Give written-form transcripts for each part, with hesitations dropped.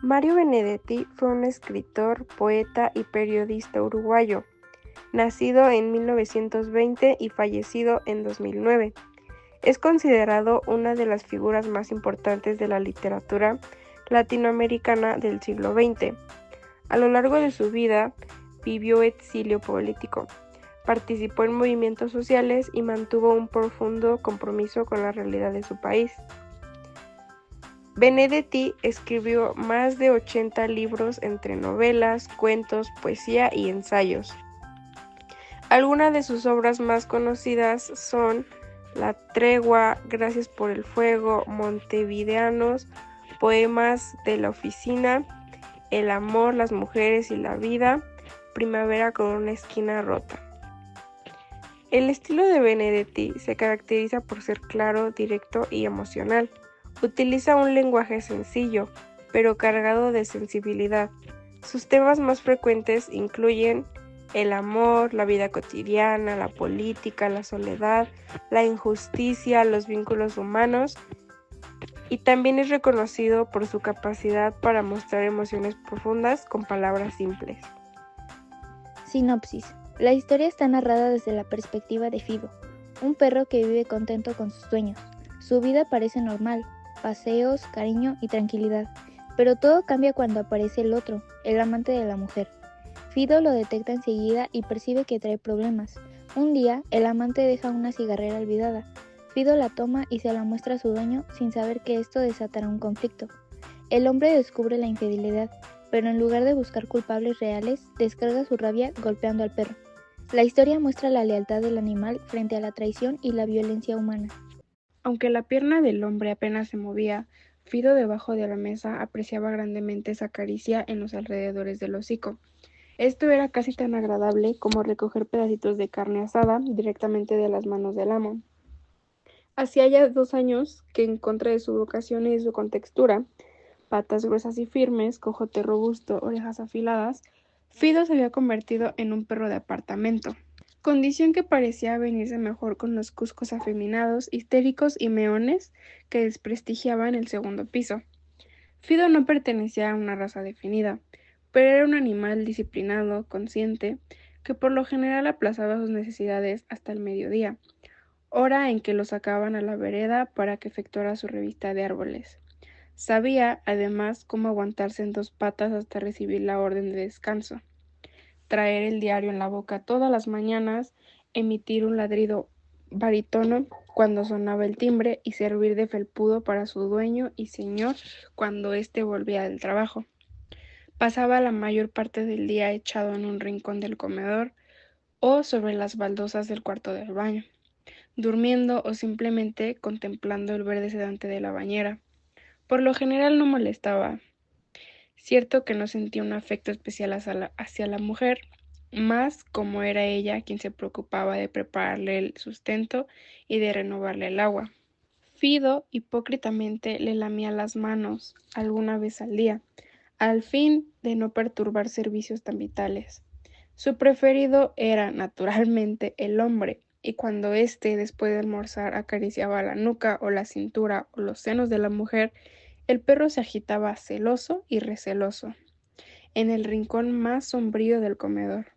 Mario Benedetti fue un escritor, poeta y periodista uruguayo, nacido en 1920 y fallecido en 2009. Es considerado una de las figuras más importantes de la literatura latinoamericana del siglo XX. A lo largo de su vida, vivió exilio político, participó en movimientos sociales y mantuvo un profundo compromiso con la realidad de su país. Benedetti escribió más de 80 libros entre novelas, cuentos, poesía y ensayos. Algunas de sus obras más conocidas son La Tregua, Gracias por el Fuego, Montevideanos, Poemas de la Oficina, El Amor, las Mujeres y la Vida, Primavera con una esquina rota. El estilo de Benedetti se caracteriza por ser claro, directo y emocional. Utiliza un lenguaje sencillo, pero cargado de sensibilidad. Sus temas más frecuentes incluyen el amor, la vida cotidiana, la política, la soledad, la injusticia, los vínculos humanos, y también es reconocido por su capacidad para mostrar emociones profundas con palabras simples. Sinopsis. La historia está narrada desde la perspectiva de Fido, un perro que vive contento con sus dueños. Su vida parece normal, paseos, cariño y tranquilidad, pero todo cambia cuando aparece el otro, el amante de la mujer. Fido lo detecta enseguida y percibe que trae problemas. Un día, el amante deja una cigarrera olvidada. Fido la toma y se la muestra a su dueño sin saber que esto desatará un conflicto. El hombre descubre la infidelidad, pero en lugar de buscar culpables reales, descarga su rabia golpeando al perro. La historia muestra la lealtad del animal frente a la traición y la violencia humana. Aunque la pierna del hombre apenas se movía, Fido debajo de la mesa apreciaba grandemente esa caricia en los alrededores del hocico. Esto era casi tan agradable como recoger pedacitos de carne asada directamente de las manos del amo. Hacía ya 2 años que, en contra de su vocación y de su contextura, patas gruesas y firmes, cojote robusto, orejas afiladas, Fido se había convertido en un perro de apartamento, condición que parecía venirse mejor con los cuscos afeminados, histéricos y meones que desprestigiaban el segundo piso. Fido no pertenecía a una raza definida, pero era un animal disciplinado, consciente, que por lo general aplazaba sus necesidades hasta el mediodía, hora en que lo sacaban a la vereda para que efectuara su revista de árboles. Sabía, además, cómo aguantarse en 2 patas hasta recibir la orden de descanso, traer el diario en la boca todas las mañanas, emitir un ladrido barítono cuando sonaba el timbre y servir de felpudo para su dueño y señor cuando éste volvía del trabajo. Pasaba la mayor parte del día echado en un rincón del comedor o sobre las baldosas del cuarto del baño, durmiendo o simplemente contemplando el verde sedante de la bañera. Por lo general no molestaba. Cierto que no sentía un afecto especial hacia la mujer, más como era ella quien se preocupaba de prepararle el sustento y de renovarle el agua. Fido hipócritamente le lamía las manos alguna vez al día, al fin de no perturbar servicios tan vitales. Su preferido era, naturalmente, el hombre, y cuando éste, después de almorzar, acariciaba la nuca o la cintura o los senos de la mujer, el perro se agitaba celoso y receloso, en el rincón más sombrío del comedor.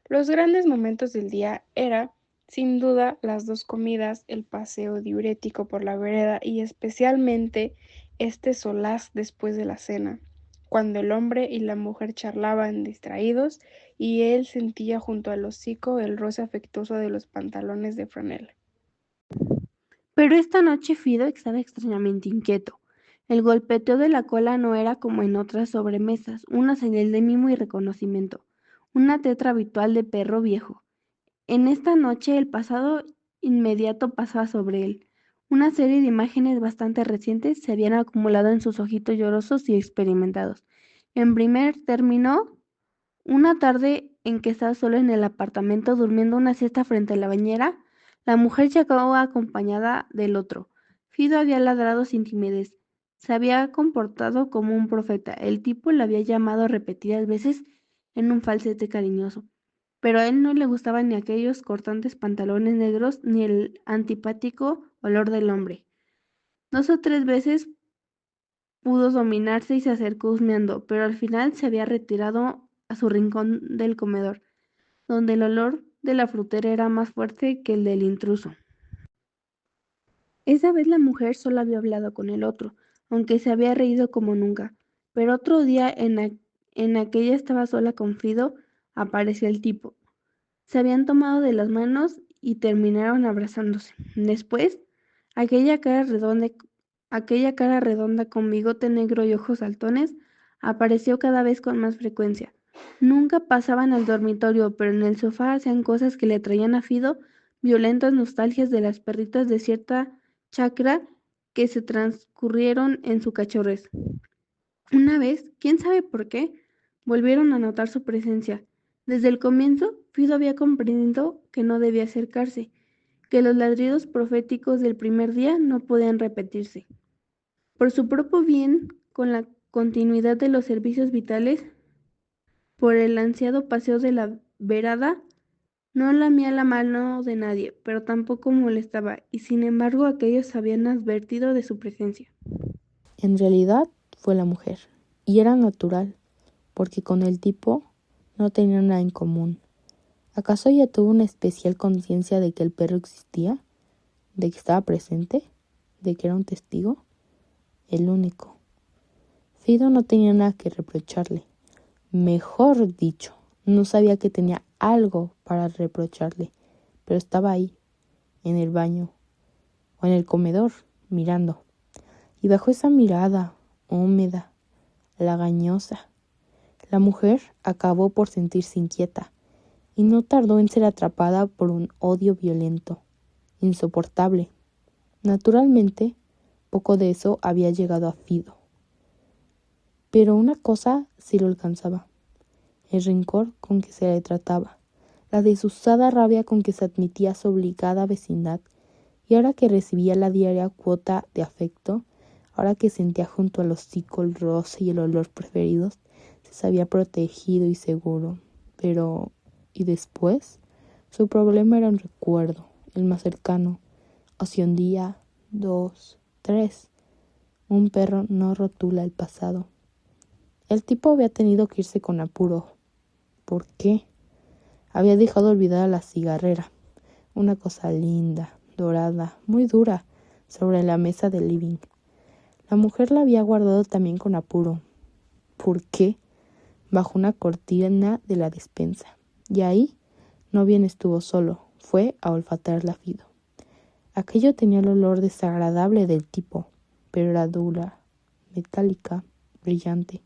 Los grandes momentos del día era, sin duda, las 2 comidas, el paseo diurético por la vereda y especialmente este solaz después de la cena, cuando el hombre y la mujer charlaban distraídos y él sentía junto al hocico el roce afectuoso de los pantalones de franela. Pero esta noche Fido estaba extrañamente inquieto. El golpeteo de la cola no era como en otras sobremesas, una señal de mimo y reconocimiento, una tetra habitual de perro viejo. En esta noche el pasado inmediato pasaba sobre él. Una serie de imágenes bastante recientes se habían acumulado en sus ojitos llorosos y experimentados. En primer término, una tarde en que estaba solo en el apartamento durmiendo una siesta frente a la bañera, la mujer llegó acompañada del otro. Fido había ladrado sin timidez. Se había comportado como un profeta. El tipo le había llamado repetidas veces en un falsete cariñoso. Pero a él no le gustaban ni aquellos cortantes pantalones negros ni el antipático olor del hombre. 2 o 3 veces pudo dominarse y se acercó husmeando, pero al final se había retirado a su rincón del comedor, donde el olor de la frutera era más fuerte que el del intruso. Esa vez la mujer solo había hablado con el otro, aunque se había reído como nunca. Pero otro día en aquella estaba sola con Fido, apareció el tipo. Se habían tomado de las manos y terminaron abrazándose. Después, aquella cara redonda, aquella cara redonda con bigote negro y ojos saltones apareció cada vez con más frecuencia. Nunca pasaban al dormitorio, pero en el sofá hacían cosas que le traían a Fido violentas nostalgias de las perritas de cierta chacra que se transcurrieron en su cachorrez. Una vez, quién sabe por qué, volvieron a notar su presencia. Desde el comienzo, Fido había comprendido que no debía acercarse, que los ladridos proféticos del primer día no podían repetirse. Por su propio bien, con la continuidad de los servicios vitales, por el ansiado paseo de la verada, no lamía la mano de nadie, pero tampoco molestaba, y sin embargo aquellos habían advertido de su presencia. En realidad fue la mujer, y era natural, porque con el tipo no tenían nada en común. ¿Acaso ella tuvo una especial conciencia de que el perro existía? ¿De que estaba presente? ¿De que era un testigo? El único. Fido no tenía nada que reprocharle. Mejor dicho, no sabía que tenía algo para reprocharle, pero estaba ahí, en el baño o en el comedor, mirando. Y bajo esa mirada húmeda, lagañosa, la mujer acabó por sentirse inquieta y no tardó en ser atrapada por un odio violento, insoportable. Naturalmente, poco de eso había llegado a Fido. Pero una cosa sí lo alcanzaba: el rencor con que se le trataba, la desusada rabia con que se admitía a su obligada vecindad, y ahora que recibía la diaria cuota de afecto, ahora que sentía junto al hocico el roce y el olor preferidos, se sabía protegido y seguro. Pero, ¿y después? Su problema era un recuerdo, el más cercano. Hace un día, 2, 3. Un perro no rotula el pasado. El tipo había tenido que irse con apuro. ¿Por qué? Había dejado olvidada la cigarrera, una cosa linda, dorada, muy dura, sobre la mesa del living. La mujer la había guardado también con apuro. ¿Por qué? Bajo una cortina de la despensa. Y ahí no bien estuvo solo, fue a olfatearla Fido. Aquello tenía el olor desagradable del tipo, pero era dura, metálica, brillante.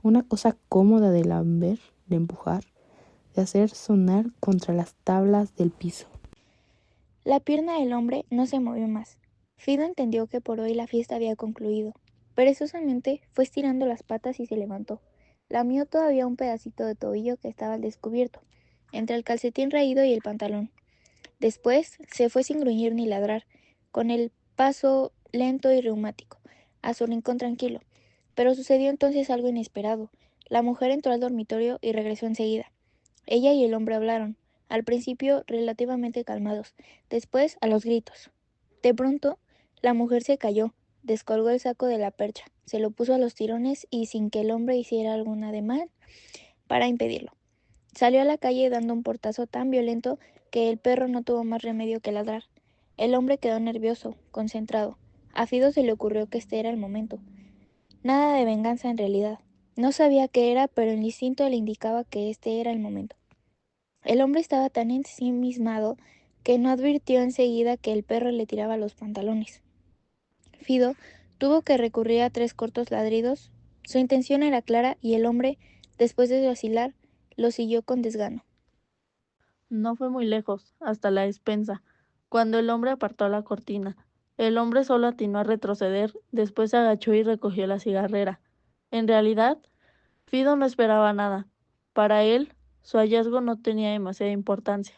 Una cosa cómoda de lamber, de empujar, de hacer sonar contra las tablas del piso. La pierna del hombre no se movió más. Fido entendió que por hoy la fiesta había concluido. Perezosamente fue estirando las patas y se levantó. Lamió todavía un pedacito de tobillo que estaba al descubierto, entre el calcetín raído y el pantalón. Después se fue sin gruñir ni ladrar, con el paso lento y reumático, a su rincón tranquilo. Pero sucedió entonces algo inesperado. La mujer entró al dormitorio y regresó enseguida. Ella y el hombre hablaron, al principio relativamente calmados, después a los gritos. De pronto, la mujer se cayó, descolgó el saco de la percha, se lo puso a los tirones y sin que el hombre hiciera algún ademán para impedirlo. Salió a la calle dando un portazo tan violento que el perro no tuvo más remedio que ladrar. El hombre quedó nervioso, concentrado. A Fido se le ocurrió que este era el momento. Nada de venganza en realidad. No sabía qué era, pero el instinto le indicaba que este era el momento. El hombre estaba tan ensimismado que no advirtió enseguida que el perro le tiraba los pantalones. Fido tuvo que recurrir a 3 cortos ladridos. Su intención era clara y el hombre, después de vacilar, lo siguió con desgano. No fue muy lejos, hasta la despensa, cuando el hombre apartó la cortina. El hombre solo atinó a retroceder, después se agachó y recogió la cigarrera. En realidad, Fido no esperaba nada. Para él, su hallazgo no tenía demasiada importancia.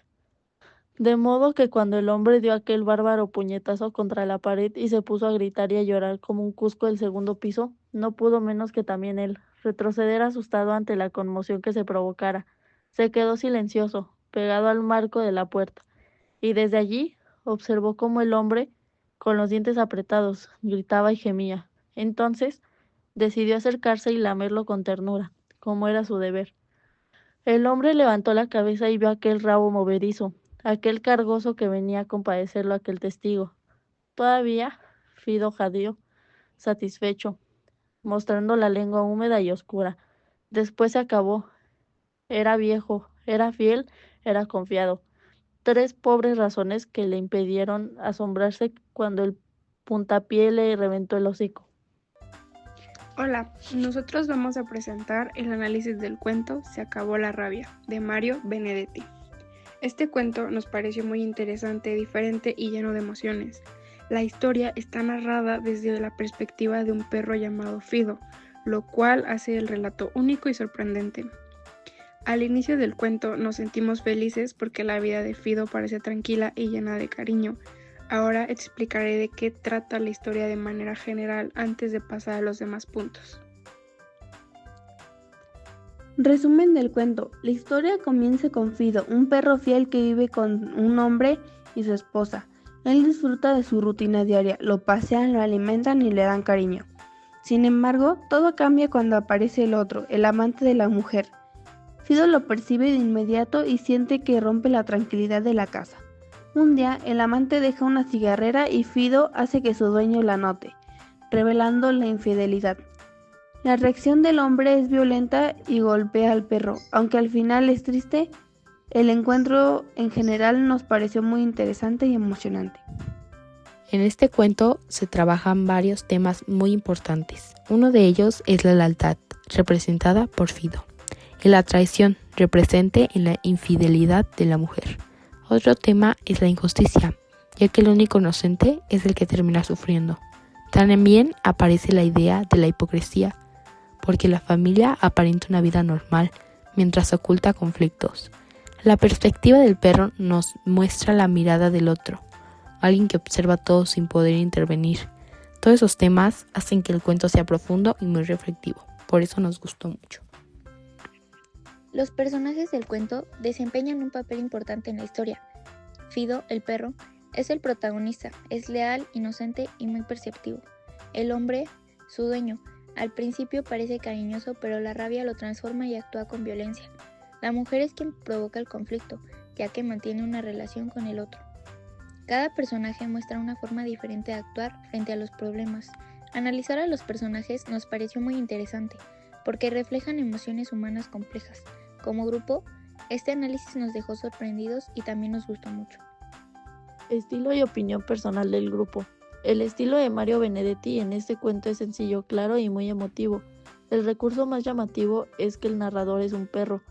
De modo que cuando el hombre dio aquel bárbaro puñetazo contra la pared y se puso a gritar y a llorar como un cusco del segundo piso, no pudo menos que también él retroceder asustado ante la conmoción que se provocara. Se quedó silencioso, pegado al marco de la puerta, y desde allí observó cómo el hombre, con los dientes apretados, gritaba y gemía. Entonces Decidió acercarse y lamerlo con ternura, como era su deber. El hombre levantó la cabeza y vio aquel rabo movedizo, aquel cargoso que venía a compadecerlo aquel testigo. Todavía, Fido jadeó, satisfecho, mostrando la lengua húmeda y oscura. Después se acabó. Era viejo, era fiel, era confiado. 3 pobres razones que le impidieron asombrarse cuando el puntapié le reventó el hocico. Hola, nosotros vamos a presentar el análisis del cuento Se acabó la rabia, de Mario Benedetti. Este cuento nos pareció muy interesante, diferente y lleno de emociones. La historia está narrada desde la perspectiva de un perro llamado Fido, lo cual hace el relato único y sorprendente. Al inicio del cuento nos sentimos felices porque la vida de Fido parece tranquila y llena de cariño. Ahora explicaré de qué trata la historia de manera general antes de pasar a los demás puntos. Resumen del cuento. La historia comienza con Fido, un perro fiel que vive con un hombre y su esposa. Él disfruta de su rutina diaria, lo pasean, lo alimentan y le dan cariño. Sin embargo, todo cambia cuando aparece el otro, el amante de la mujer. Fido lo percibe de inmediato y siente que rompe la tranquilidad de la casa. Un día, el amante deja una cigarrera y Fido hace que su dueño la note, revelando la infidelidad. La reacción del hombre es violenta y golpea al perro, aunque al final es triste. El encuentro en general nos pareció muy interesante y emocionante. En este cuento se trabajan varios temas muy importantes. Uno de ellos es la lealtad, representada por Fido, y la traición, represente en la infidelidad de la mujer. Otro tema es la injusticia, ya que el único inocente es el que termina sufriendo. También aparece la idea de la hipocresía, porque la familia aparenta una vida normal, mientras oculta conflictos. La perspectiva del perro nos muestra la mirada del otro, alguien que observa todo sin poder intervenir. Todos esos temas hacen que el cuento sea profundo y muy reflexivo, por eso nos gustó mucho. Los personajes del cuento desempeñan un papel importante en la historia. Fido, el perro, es el protagonista, es leal, inocente y muy perceptivo. El hombre, su dueño, al principio parece cariñoso, pero la rabia lo transforma y actúa con violencia. La mujer es quien provoca el conflicto, ya que mantiene una relación con el otro. Cada personaje muestra una forma diferente de actuar frente a los problemas. Analizar a los personajes nos pareció muy interesante, porque reflejan emociones humanas complejas. Como grupo, este análisis nos dejó sorprendidos y también nos gustó mucho. Estilo y opinión personal del grupo. El estilo de Mario Benedetti en este cuento es sencillo, claro y muy emotivo. El recurso más llamativo es que el narrador es un perro,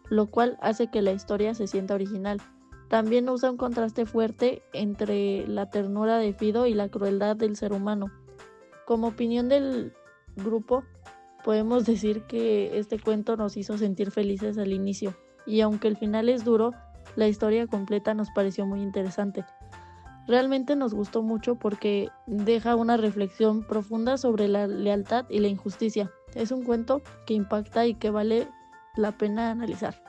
lo cual hace que la historia se sienta original. También usa un contraste fuerte entre la ternura de Fido y la crueldad del ser humano. Como opinión del grupo, podemos decir que este cuento nos hizo sentir felices al inicio, y aunque el final es duro, la historia completa nos pareció muy interesante. Realmente nos gustó mucho porque deja una reflexión profunda sobre la lealtad y la injusticia. Es un cuento que impacta y que vale la pena analizar.